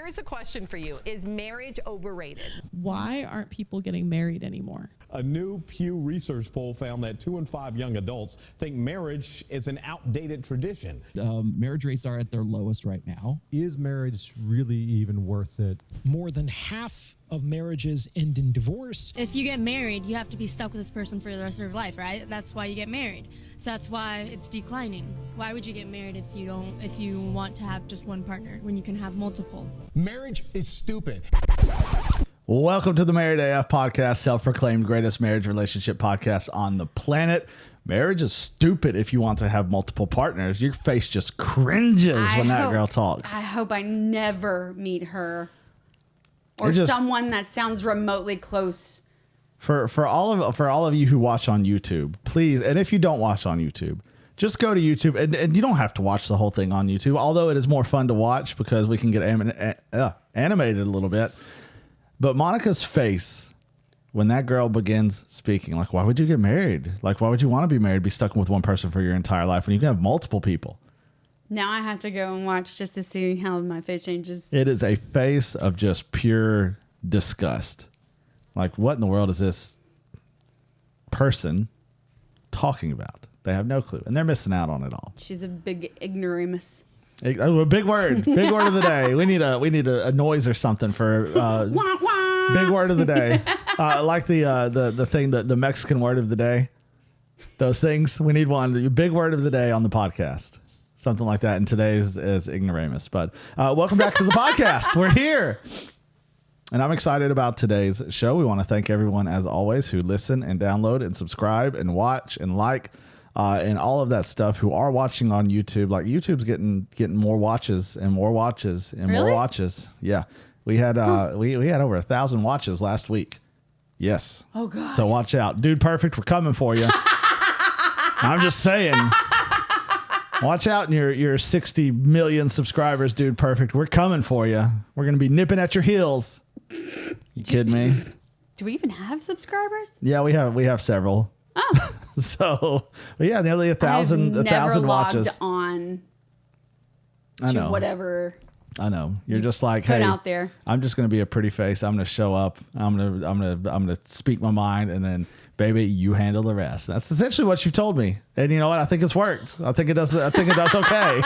Here's a question for you. Is marriage overrated? Why aren't people getting married anymore? A new Pew Research poll found that 2 in 5 young adults think marriage is an outdated tradition. Marriage rates are at their lowest right now. Is marriage really even worth it? More than half of marriages end in divorce. If you get married, you have to be stuck with this person for the rest of your life, right? That's why you get married. So that's why it's declining. Why would you get married if you want to have just one partner when you can have multiple? Marriage is stupid. Welcome to the Married AF podcast, self-proclaimed greatest marriage relationship podcast on the planet. Marriage is stupid if you want to have multiple partners. Your face just cringes when that girl talks. I hope I never meet her or someone that sounds remotely close. For all of you who watch on YouTube, please, and if you don't watch on YouTube, just go to YouTube, and you don't have to watch the whole thing on YouTube, although it is more fun to watch because we can get animated a little bit. But Monica's face when that girl begins speaking, like, why would you get married? Like, why would you want to be married, be stuck with one person for your entire life when you can have multiple people? Now I have to go and watch just to see how my face changes. It is a face of just pure disgust. Like, what in the world is this person talking about? They have no clue, and they're missing out on it all. She's a big ignoramus. A big word. Big word of the day. We need a noise or something for wah, wah. Big word of the day. Like the thing, the Mexican word of the day. Those things. We need one. Big word of the day on the podcast. Something like that. And today's is ignoramus. But welcome back to the podcast. We're here. And I'm excited about today's show. We want to thank everyone, as always, who listen and download and subscribe and watch and like. And all of that stuff, who are watching on YouTube. Like, YouTube's getting more watches and more watches and really? more watches. Yeah, we had we had over 1,000 watches last week. Yes. Oh God. So watch out, Dude Perfect. We're coming for you. I'm just saying. Watch out, in your 60 million subscribers, Dude Perfect. We're coming for you. We're gonna be nipping at your heels. You kidding me? Do we even have subscribers? Yeah, we have several. Oh. So, but yeah, nearly 1,000 watches. Never logged on to whatever. I know. You're just like, put hey, out there. I'm just going to be a pretty face. I'm going to show up. I'm going to speak my mind, and then, baby, you handle the rest. That's essentially what you've told me. And you know what? I think it's worked. I think it does okay.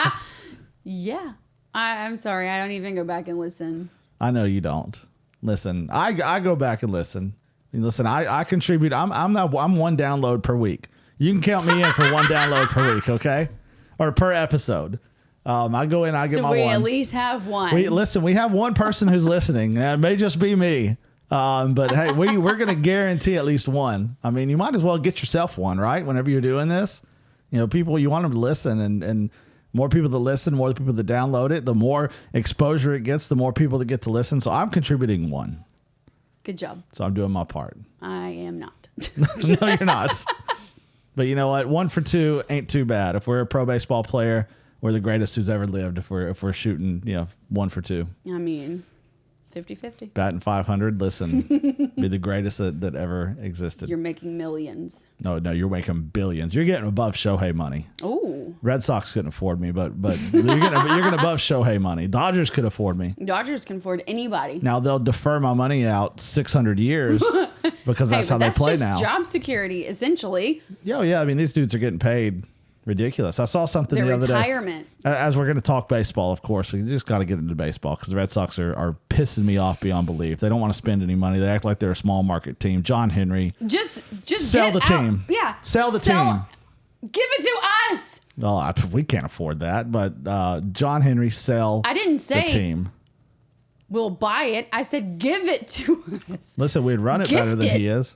Yeah. I'm sorry. I don't even go back and listen. I know you don't. Listen, I go back and listen. Listen, I contribute. I'm one download per week. You can count me in for one download per week, okay? Or per episode. I go in, I get my one. So we at least have one. We have one person who's listening. It may just be me. But hey, we're going to guarantee at least one. I mean, you might as well get yourself one, right? Whenever you're doing this, people, you want them to listen, and more people that listen, more people that download it, the more exposure it gets, the more people that get to listen. So I'm contributing one. Good job. So I'm doing my part. I am not. No, you're not. But you know what? 1 for 2 ain't too bad. If we're a pro baseball player, we're the greatest who's ever lived. If we're shooting, 1 for 2. I mean, 50-50. Batting 500. Listen, be the greatest that ever existed. You're making millions. No, you're making billions. You're getting above Shohei money. Oh. Red Sox couldn't afford me, but you're getting above Shohei money. Dodgers could afford me. Dodgers can afford anybody. Now they'll defer my money out 600 years because that's how they play now. That's just job security, essentially. Yeah. I mean, these dudes are getting paid ridiculous. I saw something the other day. As we're going to talk baseball, of course, we just got to get into baseball because the Red Sox are pissing me off beyond belief. They don't want to spend any money. They act like they're a small market team. John Henry, just sell the team. Yeah, sell the team. Give it to us. Well, we can't afford that, but John Henry, sell. I didn't say the team. We'll buy it. I said give it to us. Listen, we'd run it better than he is.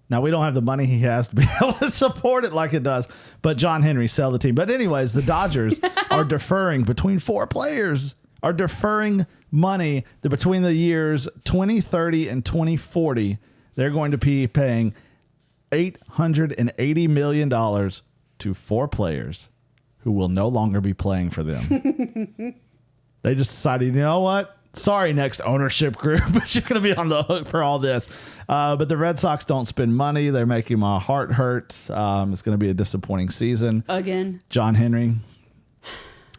Now, we don't have the money he has to be able to support it like it does. But John Henry, sell the team. But anyways, the Dodgers are deferring between 4 players, are deferring money that between the years 2030 and 2040, they're going to be paying $880 million to 4 players who will no longer be playing for them. They just decided, you know what? Sorry, next ownership group, but you're going to be on the hook for all this. But the Red Sox don't spend money. They're making my heart hurt. It's going to be a disappointing season. Again. John Henry,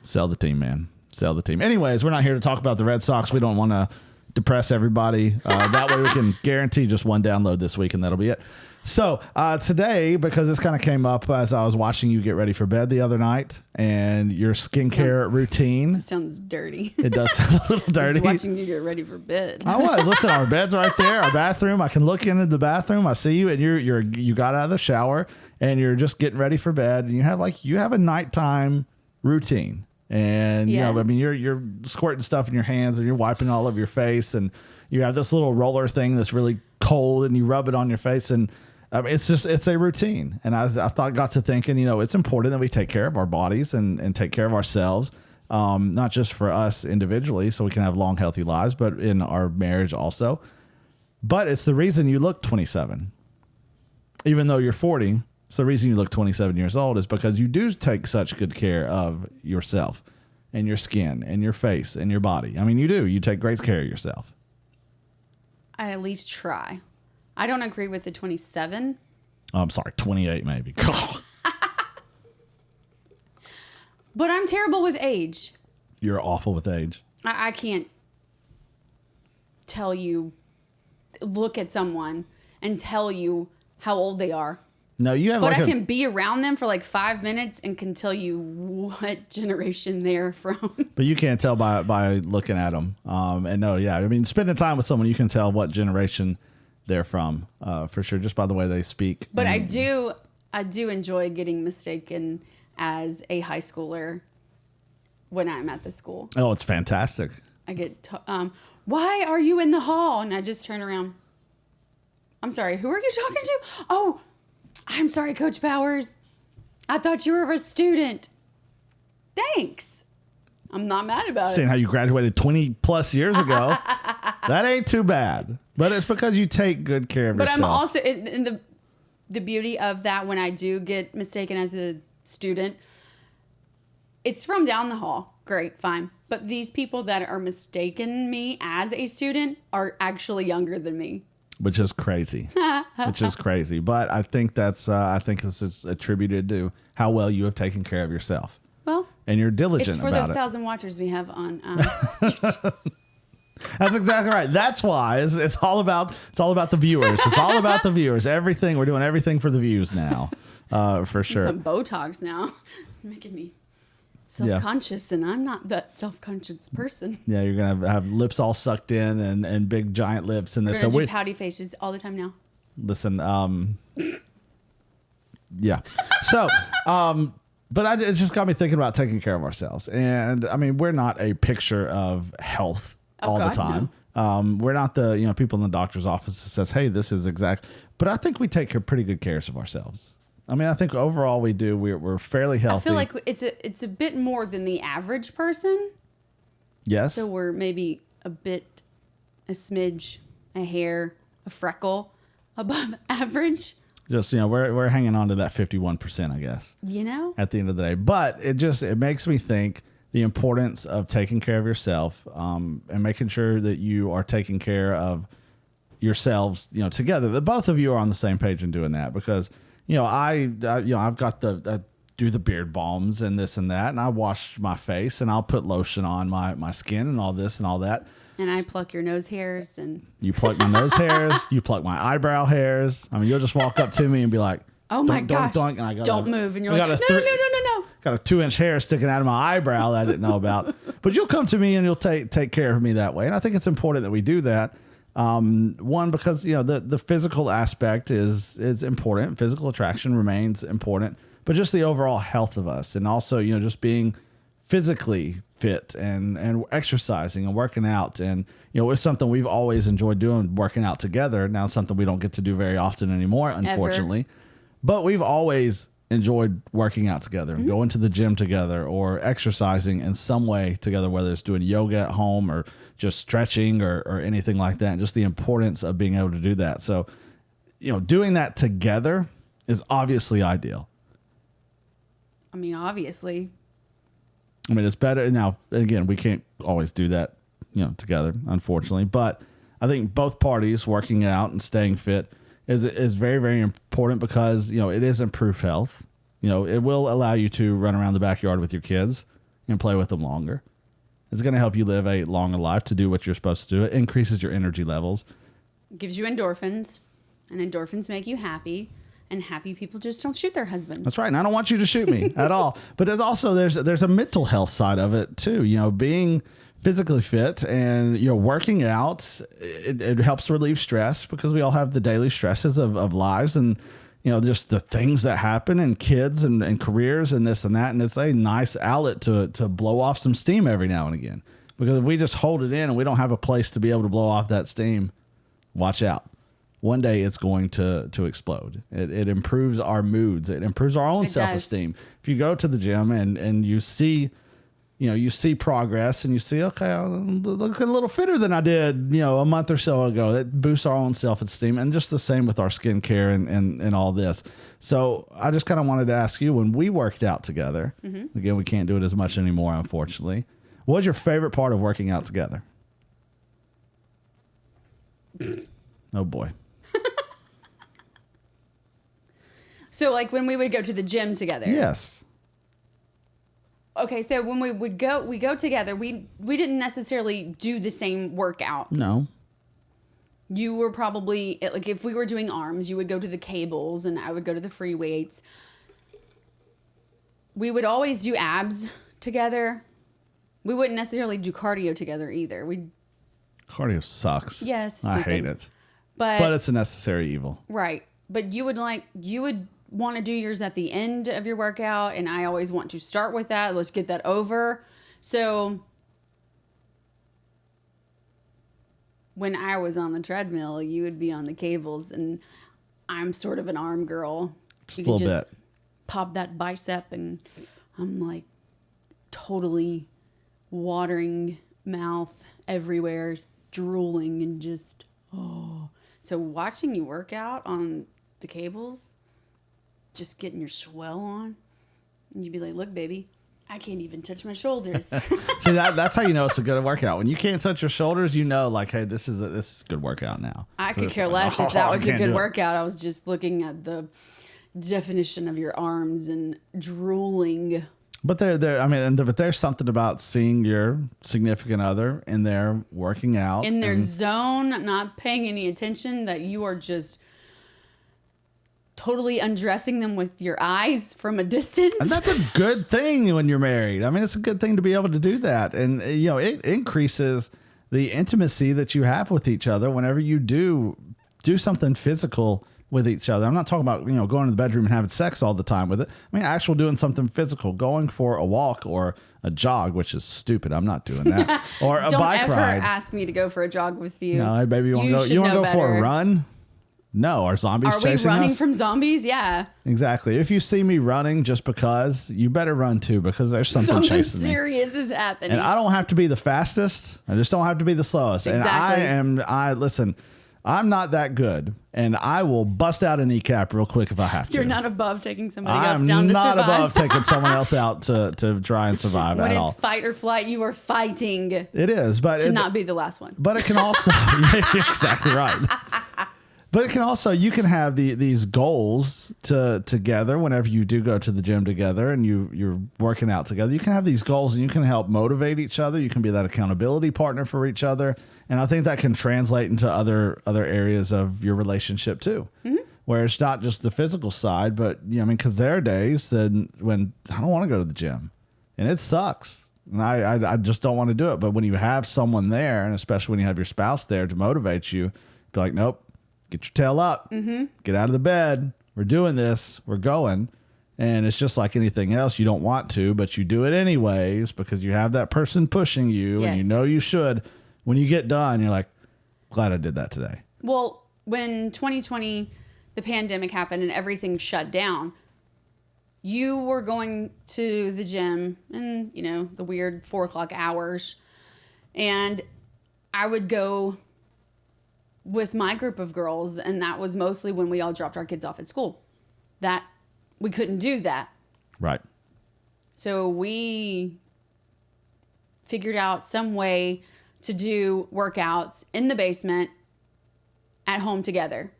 sell the team, man. sell the team. Anyways, we're not here to talk about the Red Sox. We don't want to depress everybody. That way we can guarantee just one download this week, and that'll be it. So today, because this kind of came up as I was watching you get ready for bed the other night, and your skincare routine. It sounds dirty. It does sound a little dirty. Just watching you get ready for bed. I was. Listen, our bed's right there, our bathroom. I can look into the bathroom. I see you, and you got out of the shower, and you're just getting ready for bed, and you have a nighttime routine. And Yeah. I mean, you're squirting stuff in your hands, and you're wiping all over your face, and you have this little roller thing that's really cold, and you rub it on your face, and it's a routine. And I got to thinking, it's important that we take care of our bodies and take care of ourselves, not just for us individually, so we can have long, healthy lives, but in our marriage also. But it's the reason you look 27, even though you're 40. It's the reason you look 27 years old is because you do take such good care of yourself and your skin and your face and your body. I mean, you do. You take great care of yourself. I at least try. I don't agree with the 27. Oh, I'm sorry, 28 maybe. But I'm terrible with age. You're awful with age. I can't look at someone and tell you how old they are. No, you have But I can be around them for like 5 minutes and can tell you what generation they're from. But you can't tell by looking at them. And no, yeah, I mean, spending time with someone, you can tell what generation they're from, for sure, just by the way they speak. But I do enjoy getting mistaken as a high schooler when I'm at the school. Oh, it's fantastic. I get, why are you in the hall? And I just turn around. I'm sorry, who are you talking to? Oh, I'm sorry, Coach Powers. I thought you were a student. Thanks. I'm not mad about Seeing it. how you graduated 20 plus years ago, that ain't too bad. But it's because you take good care of But yourself. I'm also in the beauty of that when I do get mistaken as a student, it's from down the hall. Great, fine. But these people that are mistaken me as a student are actually younger than me. Which is crazy. But I think it's just attributed to how well you have taken care of yourself. Well, and you're diligent it's for about those it. 1,000 watchers we have on That's exactly right. That's why it's all about the viewers. It's all about the viewers. We're doing everything for the views now, for sure. some Botox now. Making me self-conscious, and I'm not that self-conscious person. Yeah, you're gonna have lips all sucked in and big giant lips and We're this. gonna do pouty faces all the time now. Listen, yeah. So, but it just got me thinking about taking care of ourselves. And I mean, we're not a picture of health all the time. No. We're not the people in the doctor's office that says, "Hey, this is exact." But I think we take pretty good care of ourselves. I mean, I think overall we do. We're fairly healthy. I feel like it's a bit more than the average person. Yes. So we're maybe a smidge, a hair, a freckle above average. Just we're hanging on to that 51%, I guess. At the end of the day, but it makes me think the importance of taking care of yourself, and making sure that you are taking care of yourselves, together. That both of you are on the same page in doing that, because I've got I do the beard balms and this and that, and I wash my face and I'll put lotion on my skin and all this and all that. And I pluck your nose hairs, and you pluck my nose hairs, you pluck my eyebrow hairs. I mean, you'll just walk up to me and be like, "Oh my gosh, and I don't move," and you're like, "No." Got a 2-inch hair sticking out of my eyebrow that I didn't know about. But you'll come to me and you'll take care of me that way, and I think it's important that we do that. One, because the physical aspect is important. Physical attraction remains important, but just the overall health of us, and also just being physically fit and exercising and working out, and it's something we've always enjoyed doing, working out together. Now it's something we don't get to do very often anymore, unfortunately. Ever. But we've always enjoyed working out together, and going to the gym together, or exercising in some way together, whether it's doing yoga at home or just stretching or anything like that. And just the importance of being able to do that. So, doing that together is obviously ideal. I mean, obviously. I mean, it's better. Now, again, we can't always do that, together, unfortunately. But I think both parties working out and staying fit is very, very important, because, it is improved health. It will allow you to run around the backyard with your kids and play with them longer. It's going to help you live a longer life to do what you're supposed to do. It increases your energy levels. Gives you endorphins, and endorphins make you happy. And happy people just don't shoot their husbands. That's right. And I don't want you to shoot me at all. But there's a mental health side of it too. You know, being physically fit and, you know, working out, it helps relieve stress because we all have the daily stresses of lives and, you know, just the things that happen in kids and careers and this and that. And it's a nice outlet to blow off some steam every now and again. Because if we just hold it in and we don't have a place to be able to blow off that steam, watch out. One day it's going to explode. It improves our moods. It improves our own self-esteem. If you go to the gym and you see, you know, you see progress and you see, okay, I'm looking a little fitter than I did, you know, a month or so ago. That boosts our own self-esteem, and just the same with our skincare and all this. So I just kind of wanted to ask you, when we worked out together, again, we can't do it as much anymore, unfortunately. What was your favorite part of working out together? Oh boy. So like when we would go to the gym together. Yes. Okay, so when we go together, we didn't necessarily do the same workout. No. You were probably, like, if we were doing arms, you would go to the cables and I would go to the free weights. We would always do abs together. We wouldn't necessarily do cardio together either. Cardio sucks. Yes, I hate it. But it's a necessary evil. Right. But you would want to do yours at the end of your workout, and I always want to start with that. Let's get that over. So when I was on the treadmill, you would be on the cables, and I'm sort of an arm girl. Just a little bit. Pop that bicep, and I'm like totally watering mouth everywhere, drooling, and just, oh. So watching you work out on the cables, just getting your swell on, and you'd be like, look, baby, I can't even touch my shoulders. See, that's how you know it's a good workout. When you can't touch your shoulders, you know, like, hey, this is a good workout now. I could care less if that was a good workout. I was just looking at the definition of your arms and drooling. But but there's something about seeing your significant other in there working out. In their zone, not paying any attention, that you are just totally undressing them with your eyes from a distance. And that's a good thing when you're married. I mean, it's a good thing to be able to do that. And, you know, it increases the intimacy that you have with each other whenever you do something physical with each other. I'm not talking about, you know, going to the bedroom and having sex all the time with it. I mean, actual doing something physical, going for a walk or a jog, which is stupid. I'm not doing that. Or a bike ride. Don't ever ask me to go for a jog with you. No, hey, baby, you want to go for a run? No, are zombies chasing us? Are we running from zombies? Yeah. Exactly. If you see me running just because, you better run too, because there's something chasing me. Something serious is happening. And I don't have to be the fastest. I just don't have to be the slowest. Exactly. And listen, I'm not that good, and I will bust out a kneecap real quick if I have to. You're not above taking somebody else down to survive. I'm not above taking someone else out to try and survive when at all. When it's fight or flight, you are fighting. It is, but to not be the last one. But it can also, yeah, exactly right. But it can also, you can have these goals together whenever you do go to the gym together and you're working out together. You can have these goals and you can help motivate each other. You can be that accountability partner for each other. And I think that can translate into other areas of your relationship too, where it's not just the physical side, but, you know, I mean, because there are days when I don't want to go to the gym and it sucks. And I just don't want to do it. But when you have someone there, and especially when you have your spouse there to motivate you, be like, nope. Get your tail up, get out of the bed. We're doing this. We're going. And it's just like anything else. You don't want to, but you do it anyways because you have that person pushing you and you know you should. When you get done, you're like, glad I did that today. Well, when 2020, the pandemic happened and everything shut down, you were going to the gym in, you know, the weird 4:00 hours. And I would go with my group of girls, and that was mostly when we all dropped our kids off at school. That we couldn't do that. Right. So we figured out some way to do workouts in the basement at home together.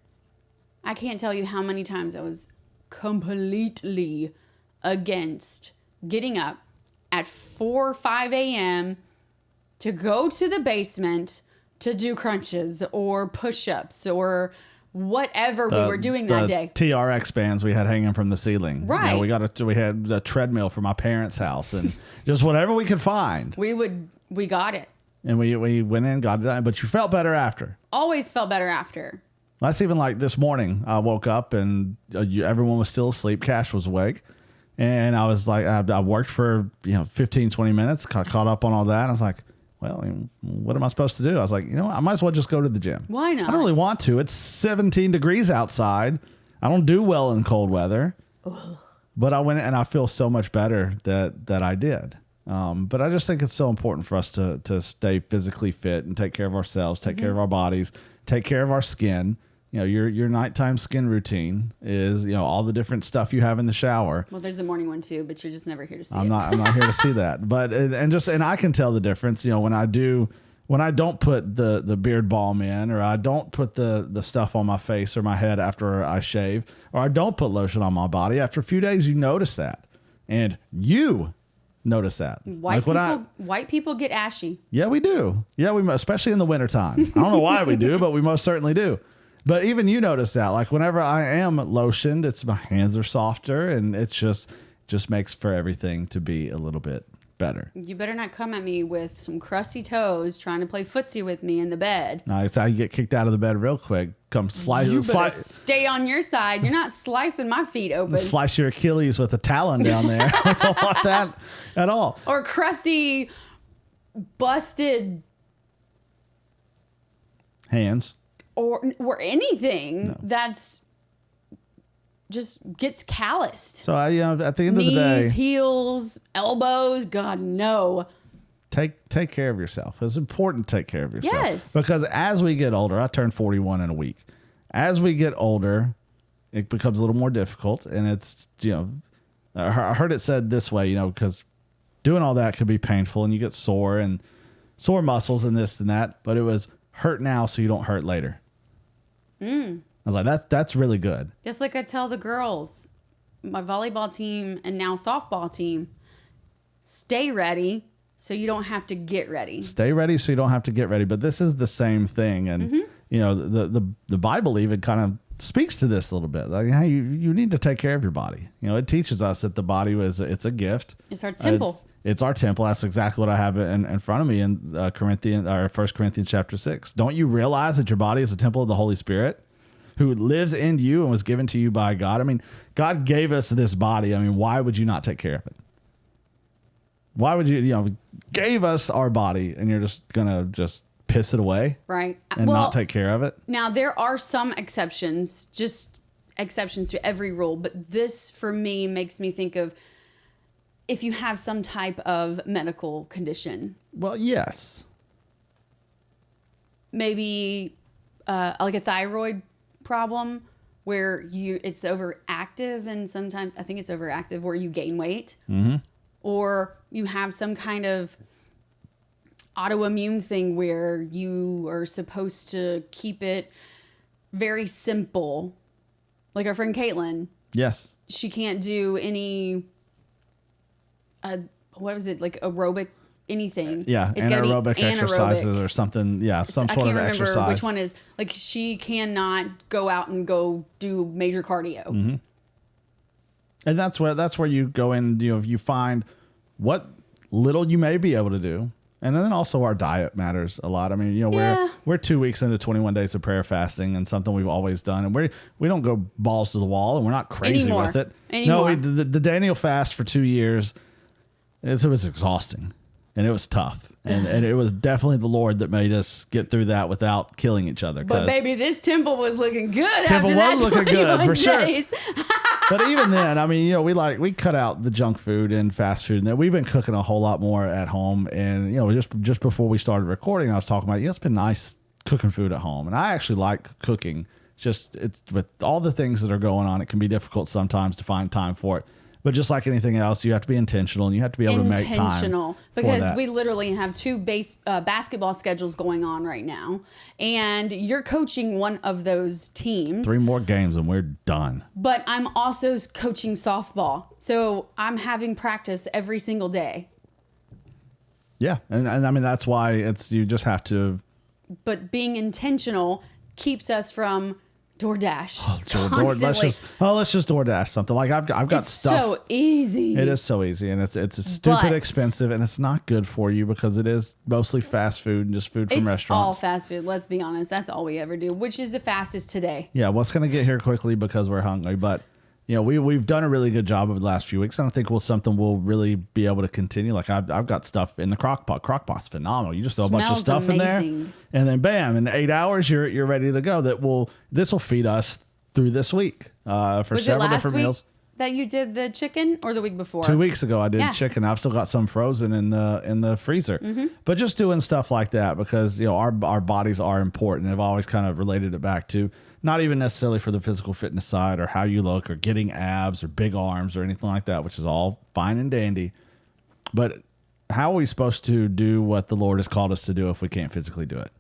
I can't tell you how many times I was completely against getting up at 4 or 5 a.m., to go to the basement to do crunches or push-ups or whatever we were doing that day. TRX bands we had hanging from the ceiling. Right. We had a treadmill from my parents' house and just whatever we could find. We got it. And we went in, got it done. But you felt better after. Always felt better after. That's even like this morning. I woke up and everyone was still asleep. Cash was awake. And I was like, I worked for 15, 20 minutes, caught up on all that. And I was like, well, what am I supposed to do? I was like, I might as well just go to the gym. Why not? I don't really want to. It's 17 degrees outside. I don't do well in cold weather. Ugh. But I went and I feel so much better that I did. But I just think it's so important for us to stay physically fit and take care of ourselves, take care of our bodies, take care of our skin. Your nighttime skin routine is, all the different stuff you have in the shower. Well, there's the morning one too, but you're just never here to see it. I'm not here to see that. But and I can tell the difference, when I don't put the beard balm in, or I don't put the stuff on my face or my head after I shave, or I don't put lotion on my body. After a few days, you notice that. And you notice that. White people get ashy. Yeah, we do. Yeah, especially in the wintertime. I don't know why we do, but we most certainly do. But even you notice that, like whenever I am lotioned, my hands are softer, and it's just makes for everything to be a little bit better. You better not come at me with some crusty toes trying to play footsie with me in the bed. No, it's how you get kicked out of the bed real quick. Come Stay on your side. You're not slicing my feet open. Slice your Achilles with a talon down there. I don't want that at all. Or crusty, busted hands. Or anything that's just gets calloused. So at the end Knees, of the day, heels, elbows, God no. Take care of yourself. It's important to take care of yourself. Yes. Because as we get older, I turned 41 in a week. As we get older, it becomes a little more difficult, and it's I heard it said this way, because doing all that could be painful, and you get sore sore muscles and this and that. But it was hurt now so you don't hurt later. I was like, that's really good. Just like I tell the girls, my volleyball team and now softball team, stay ready so you don't have to get ready. Stay ready so you don't have to get ready. But this is the same thing. And, the Bible even kind of speaks to this a little bit. Like, hey, you need to take care of your body. It teaches us that the body it's a gift. It's our temple. It's our temple. That's exactly what I have in front of me in 1 Corinthians chapter 6. Don't you realize that your body is a temple of the Holy Spirit who lives in you and was given to you by God? I mean, God gave us this body. I mean, why would you not take care of it? Why would you, gave us our body and you're just going to piss it away? Right. And not take care of it? Now, there are some exceptions, just exceptions to every rule. But this, for me, makes me think of if you have some type of medical condition. Well, yes. Maybe like a thyroid problem where it's overactive, and sometimes I think it's overactive where you gain weight. Mm-hmm. Or you have some kind of autoimmune thing where you are supposed to keep it very simple. Like our friend Caitlin. Yes. She can't do any, what is it, like aerobic anything. Yeah, it's anaerobic exercises or something. Yeah, some sort of exercise. I can't remember which one is. Like she cannot go out and go do major cardio. Mm-hmm. And that's where you go in, you find what little you may be able to do. And then also our diet matters a lot. I mean, we're 2 weeks into 21 days of prayer fasting, and something we've always done. And we don't go balls to the wall, and we're not crazy with it. Anymore. No, the Daniel fast for 2 years, it was exhausting, and it was tough. And it was definitely the Lord that made us get through that without killing each other. But baby, this temple was looking good. Temple was looking good for days. Sure. But even then, I mean, we cut out the junk food and fast food, and then we've been cooking a whole lot more at home. And just before we started recording, I was talking about it's been nice cooking food at home, and I actually like cooking. It's with all the things that are going on, it can be difficult sometimes to find time for it. But just like anything else, you have to be intentional, and you have to be able to make time. Intentional, because we literally have two basketball schedules going on right now, and you're coaching one of those teams. 3 more games and we're done. But I'm also coaching softball, so I'm having practice every single day. Yeah. And I mean, that's why you just have to. But being intentional keeps us from DoorDash. Let's just DoorDash something. Like I've got it's stuff. So easy. It is so easy, and it's stupid expensive, and it's not good for you because it is mostly fast food and just food from restaurants. It's all fast food. Let's be honest. That's all we ever do, which is the fastest today. Yeah, well, it's going to get here quickly because we're hungry, but we've done a really good job over the last few weeks. I don't think something we'll really be able to continue. Like I've got stuff in the crock pot. Crock pot's phenomenal. You just throw a bunch of stuff in there, and then bam, in 8 hours you're ready to go. This will feed us through this week for several different meals. That you did the chicken, or the week before? 2 weeks ago I did chicken. I've still got some frozen in the freezer. But just doing stuff like that because our bodies are important. I've always kind of related it back to not even necessarily for the physical fitness side or how you look or getting abs or big arms or anything like that, which is all fine and dandy. But how are we supposed to do what the Lord has called us to do if we can't physically do it?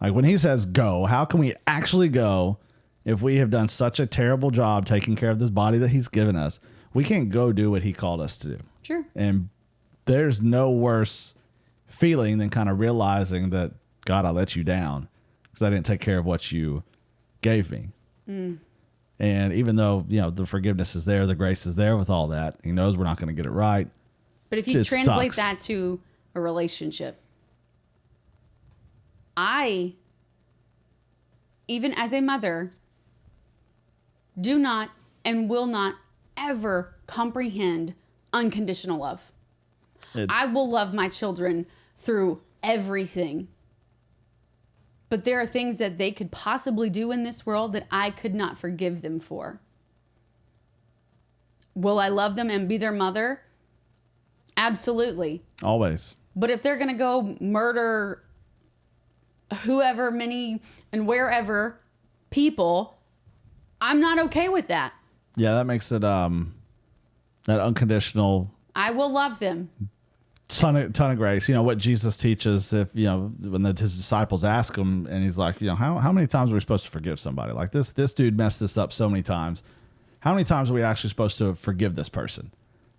Like when he says go, how can we actually go if we have done such a terrible job taking care of this body that he's given us? We can't go do what he called us to do. Sure. And there's no worse feeling than kind of realizing that, God, I let you down because I didn't take care of what you gave me. And even though the forgiveness is there, the grace is there with all that, he knows we're not going to get it right. But if you translate that to a relationship, even as a mother, do not and will not ever comprehend unconditional love. I will love my children through everything. But there are things that they could possibly do in this world that I could not forgive them for. Will I love them and be their mother? Absolutely. Always. But if they're going to go murder whoever, many, and wherever people, I'm not okay with that. Yeah, that makes it that unconditional. I will love them. Ton of grace. What Jesus teaches, if when his disciples ask him, and he's like, how many times are we supposed to forgive somebody? Like this dude messed this up so many times. How many times are we actually supposed to forgive this person?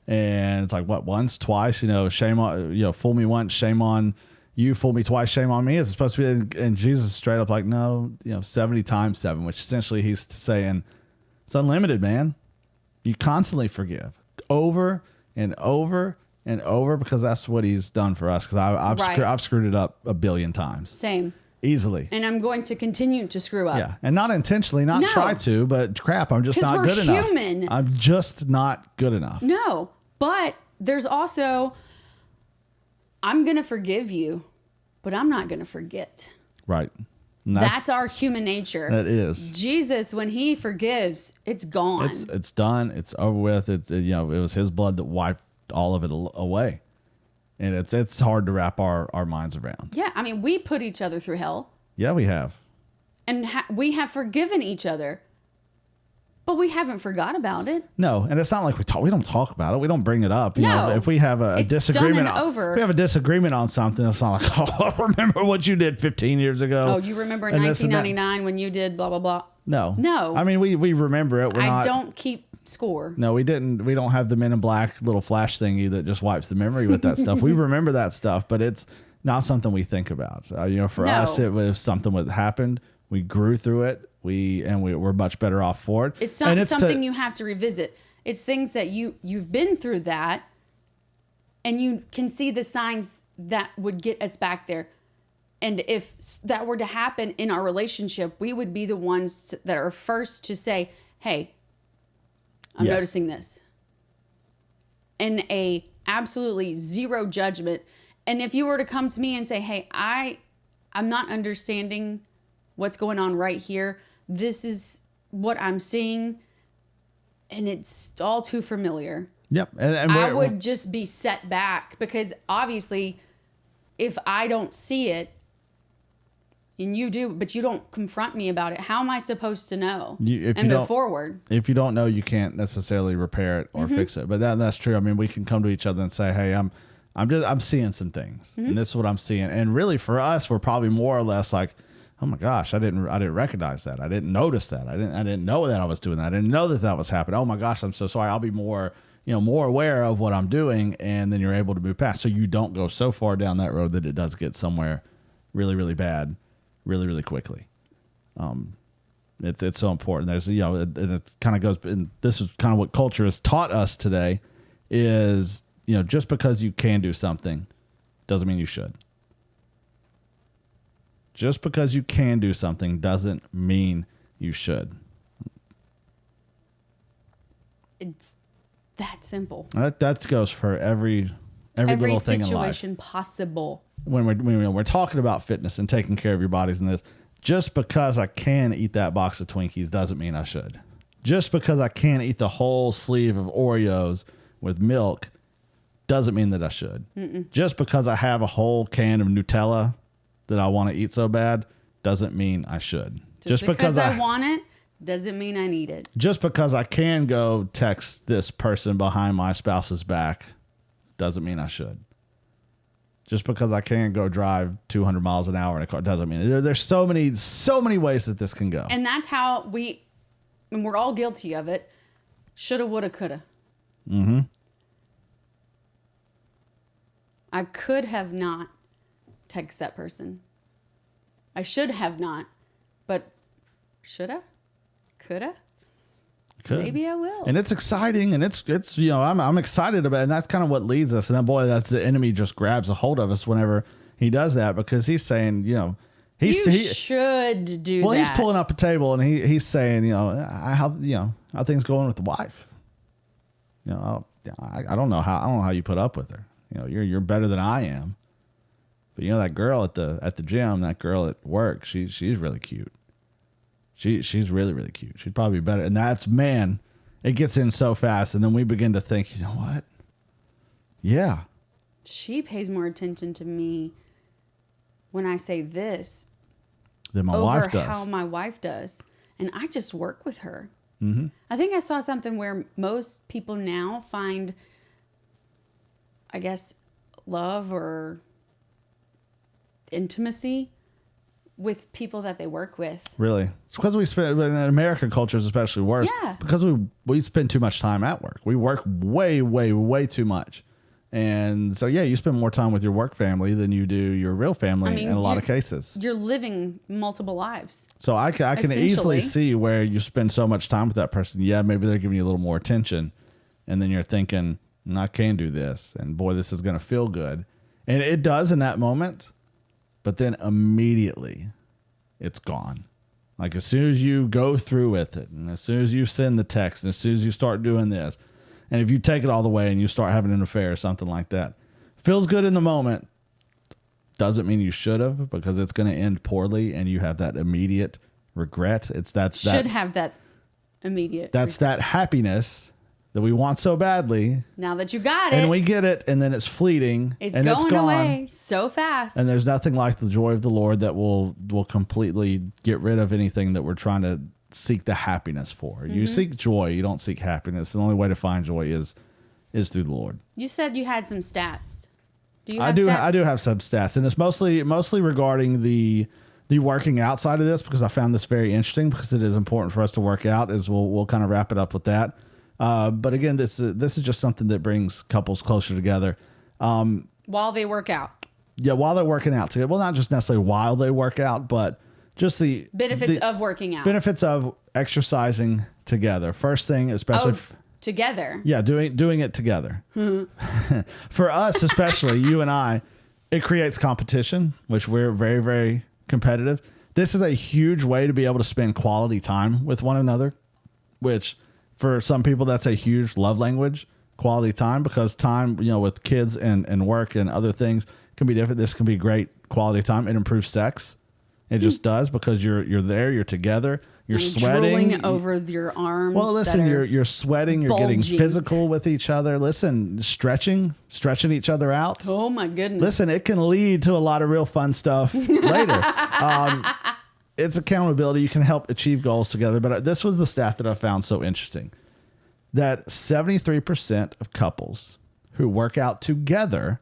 And it's like, what, once, twice? Shame on fool me once, shame on you. Fool me twice, shame on me. Is it supposed to be? And Jesus is straight up like, no, 70 times 7, which essentially he's saying it's unlimited, man. You constantly forgive over and over and over because that's what he's done for us. Because I've screwed it up a billion times. Same. Easily. And I'm going to continue to screw up. Yeah. And not intentionally, not try to, but crap, I'm just not good enough. Because we're human. I'm just not good enough. No. But there's also, I'm going to forgive you, but I'm not going to forget. Right. That's our human nature. That is. Jesus, when he forgives, it's gone. It's done. It's over with. It was his blood that wiped all of it away. And it's hard to wrap our minds around. Yeah. I mean, we put each other through hell. Yeah, we have. And we have forgiven each other. But we haven't forgot about it. No, and it's not like we don't talk about it. We don't bring it up. If we have a disagreement, if we have a disagreement on something, it's not like, oh, remember what you did 15 years ago. Oh, you remember in 1999 when you did blah blah blah. No. I mean, we remember it. I don't keep score. No, we didn't. We don't have the Men in Black little flash thingy that just wipes the memory with that stuff. We remember that stuff, but it's not something we think about. For us, it was something that happened. We grew through it. We're much better off for it. It's not something you have to revisit. It's things that you've been through that, and you can see the signs that would get us back there. And if that were to happen in our relationship, we would be the ones that are first to say, "Hey, I'm noticing this," and a absolutely zero judgment. And if you were to come to me and say, "Hey, I'm not understanding what's going on right here. This is what I'm seeing, and it's all too familiar." Yep. And I would just be set back because obviously if I don't see it and you do, but you don't confront me about it, how am I supposed to know and move forward? If you don't know, you can't necessarily repair it or fix it. But that's true. I mean, we can come to each other and say, "Hey, I'm seeing some things, and this is what I'm seeing." And really for us, we're probably more or less like, "Oh my gosh, I didn't recognize that. I didn't notice that. I didn't know that I was doing that. I didn't know that was happening. Oh my gosh, I'm so sorry." I'll be more, more aware of what I'm doing, and then you're able to move past. So you don't go so far down that road that it does get somewhere really, really bad, really, really quickly. It's so important. There's, it kind of goes, and this is kind of what culture has taught us today is, just because you can do something doesn't mean you should. Just because you can do something doesn't mean you should. It's that simple. That goes for every little thing in life. Situation possible. When we're talking about fitness and taking care of your bodies and this, just because I can eat that box of Twinkies doesn't mean I should. Just because I can eat the whole sleeve of Oreos with milk doesn't mean that I should. Just because I have a whole can of Nutella that I want to eat so bad doesn't mean I should. Just because I want it doesn't mean I need it. Just because I can go text this person behind my spouse's back doesn't mean I should. Just because I can go drive 200 miles an hour in a car doesn't mean there's so many ways that this can go. And that's how and we're all guilty of it. Shoulda, woulda, coulda. Mm-hmm. I could have not texted that person. I should have not, but shoulda, coulda. Could. Maybe I will. And it's exciting, and it's I'm excited about it, and that's kind of what leads us. And then, boy, that's the enemy just grabs a hold of us whenever he does that, because he's saying, you should do well, that. he's pulling up a table and he's saying, how things going with the wife. I don't know how you put up with her. You're better than I am. But that girl at the gym, that girl at work, she's really cute. She's really, really cute. She'd probably be better. And it gets in so fast. And then we begin to think, you know what? Yeah. She pays more attention to me when I say this than my wife does. Over how my wife does. And I just work with her. Mm-hmm. I think I saw something where most people now find, I guess, love or intimacy with people that they work with. Really? It's because we spend, in American culture is especially worse. Yeah. Because we spend too much time at work. We work way, way, way too much. And so, yeah, you spend more time with your work family than you do your real family in a lot of cases. You're living multiple lives. So I can easily see where you spend so much time with that person. Yeah, maybe they're giving you a little more attention. And then you're thinking, I can do this. And boy, this is going to feel good. And it does in that moment. But then immediately it's gone. Like as soon as you go through with it, and as soon as you send the text, and as soon as you start doing this, and if you take it all the way and you start having an affair or something like that, feels good in the moment, doesn't mean you should have, because it's going to end poorly and you have that immediate regret. Should have that immediate. That's that happiness that we want so badly. Now that you got it. And we get it, and then it's fleeting. It's and going it's gone away so fast. And there's nothing like the joy of the Lord that will completely get rid of anything that we're trying to seek the happiness for. Mm-hmm. You seek joy, you don't seek happiness. The only way to find joy is through the Lord. You said you had some stats. Do you I have do. stats? I do have some stats, and it's mostly regarding the working out side of this, because I found this very interesting, because it is important for us to work out. As we'll kind of wrap it up with that. But again, this is just something that brings couples closer together. While they work out. Yeah, while they're working out together. Well, not just necessarily while they work out, but just the benefits of working out. Benefits of exercising together. First thing, especially together. Yeah, doing it together. For us, especially you and I, it creates competition, which we're very, very competitive. This is a huge way to be able to spend quality time with one another, which for some people, that's a huge love language, quality time, because time, with kids and work and other things can be different. This can be great quality time. It improves sex. It just does, because you're there, you're together, you're sweating. Drooling over your arms. Well, listen, you're sweating, you're bulging. getting physical with each other. Listen, stretching each other out. Oh my goodness. Listen, it can lead to a lot of real fun stuff later. It's accountability. You can help achieve goals together. But this was the stat that I found so interesting, that 73% of couples who work out together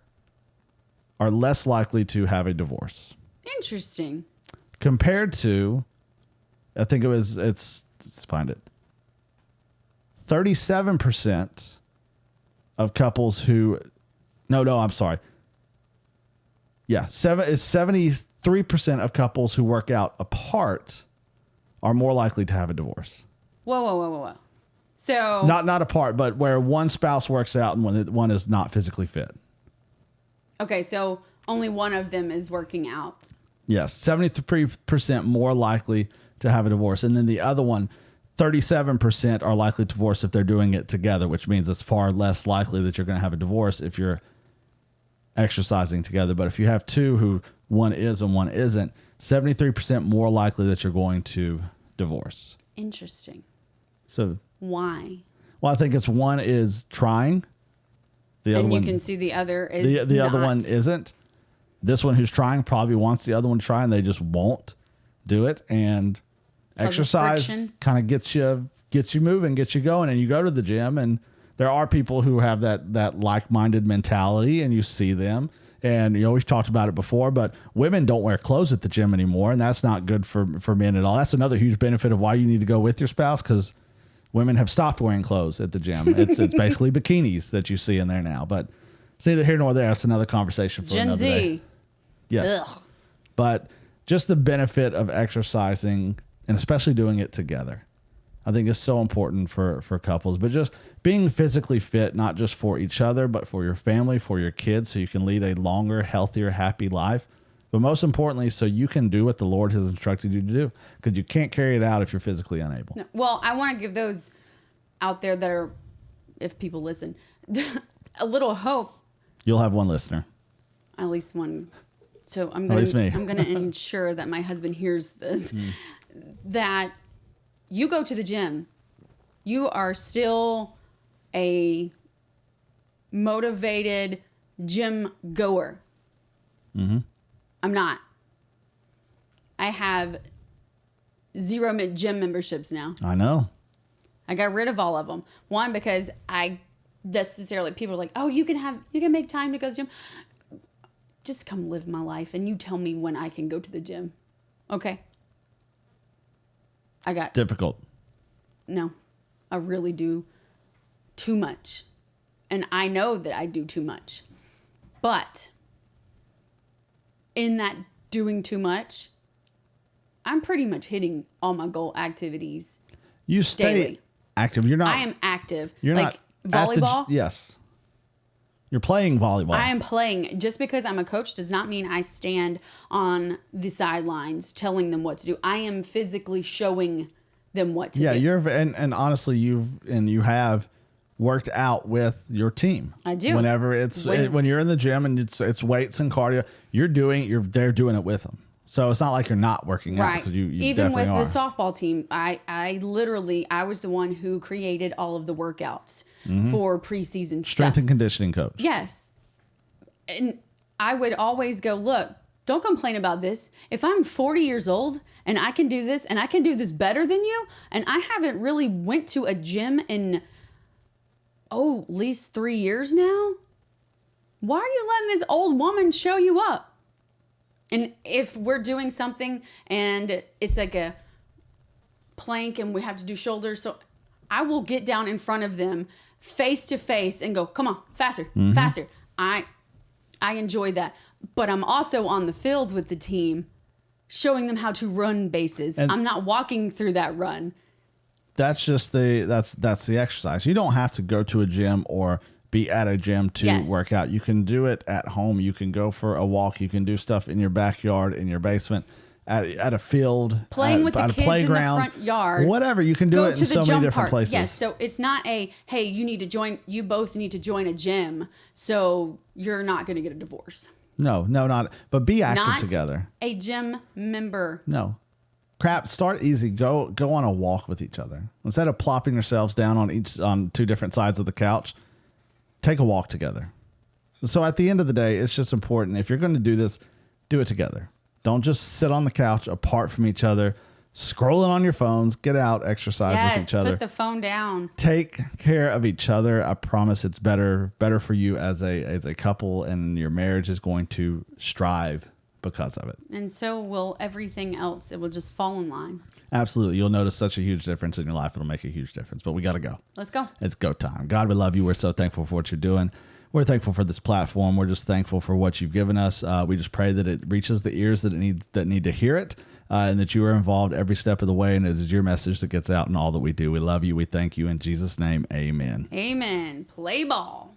are less likely to have a divorce. Interesting. Compared to, I think let's find it, 37% of couples who, I'm sorry. Yeah, 73% of couples who work out apart are more likely to have a divorce. Whoa. So Not apart, but where one spouse works out and one is not physically fit. okay, so only one of them is working out. Yes, 73% more likely to have a divorce. And then the other one, 37% are likely to divorce if they're doing it together, which means it's far less likely that you're going to have a divorce if you're exercising together. But if you have two who one is and one isn't, 73% more likely that you're going to divorce. Interesting. So Why? well, I think it's one is trying. The other And you one, can see the other is the other not. one isn't. This one who's trying probably wants the other one to try, and they just won't do it. And Causes exercise friction. kind of gets you moving, gets you going, and you go to the gym. And there are people who have that like-minded mentality, and you see them. And we've talked about it before, but women don't wear clothes at the gym anymore, and that's not good for men at all. That's another huge benefit of why you need to go with your spouse, because women have stopped wearing clothes at the gym. It's basically bikinis that you see in there now. But it's neither here nor there. That's another conversation for Gen another Z. day. Yes. Ugh. But just the benefit of exercising, and especially doing it together, I think is so important for couples. But just being physically fit, not just for each other, but for your family, for your kids, so you can lead a longer, healthier, happy life. But most importantly, so you can do what the Lord has instructed you to do, because you can't carry it out if you're physically unable. No, well, I want to give those out there that are, if people listen, a little hope. You'll have one listener. At least one. So I'm At least me. I'm going to ensure that my husband hears this. That you go to the gym, you are still a motivated gym goer. Mm-hmm. I'm not. I have 0 gym memberships now. I know. I got rid of all of them. One, because I necessarily, people are like, oh, you can make time to go to the gym. Just come live my life and you tell me when I can go to the gym. Okay. It's difficult. No, I really do too much. And I know that I do too much. But in that doing too much, I'm pretty much hitting all my goal activities. You stay daily. active. You're not. I am active. You're like not at volleyball. Yes. You're playing volleyball. I am playing. Just because I'm a coach does not mean I stand on the sidelines telling them what to do. I am physically showing them what to do. Yeah, and honestly, you have worked out with your team. I do. Whenever when you're in the gym and it's weights and cardio, they're doing it with them. So it's not like you're not working out, Right. because you Even with definitely the are. softball team, I was the one who created all of the workouts for preseason Strength stuff. and conditioning coach. Yes. And I would always go, look, don't complain about this. If I'm 40 years old and I can do this and I can do this better than you, and I haven't really went to a gym in, at least 3 years now, why are you letting this old woman show you up? And if we're doing something and it's like a plank and we have to do shoulders, so I will get down in front of them face to face and go, come on, faster, faster. I enjoy that. But I'm also on the field with the team showing them how to run bases. And I'm not walking through that run. That's just that's the exercise. You don't have to go to a gym or be at a gym to Yes. work out. You can do it at home. You can go for a walk. You can do stuff in your backyard, in your basement, at a field, Playing with the at a kids in the playground, front yard. whatever. You can do Go it to in the so many jump different park. places. Yes, so it's not hey, you both need to join a gym, so you're not going to get a divorce. No, not. But be active Not together. a gym member. No. Crap, start easy. Go on a walk with each other. Instead of plopping yourselves down on two different sides of the couch, take a walk together. So at the end of the day, it's just important. If you're going to do this, do it together. Don't just sit on the couch apart from each other, scrolling on your phones. Get out, exercise with each other. Put the phone down. Take care of each other. I promise it's better for you as a couple, and your marriage is going to strive because of it. And so will everything else. It will just fall in line. Absolutely. You'll notice such a huge difference in your life. It'll make a huge difference. But we got to go. Let's go. It's go time. God, we love you. We're so thankful for what you're doing. We're thankful for this platform. We're just thankful for what you've given us. We just pray that it reaches the ears that need to hear it, and that you are involved every step of the way, and it is your message that gets out in all that we do. We love you. We thank you. In Jesus' name, amen. Amen. Play ball.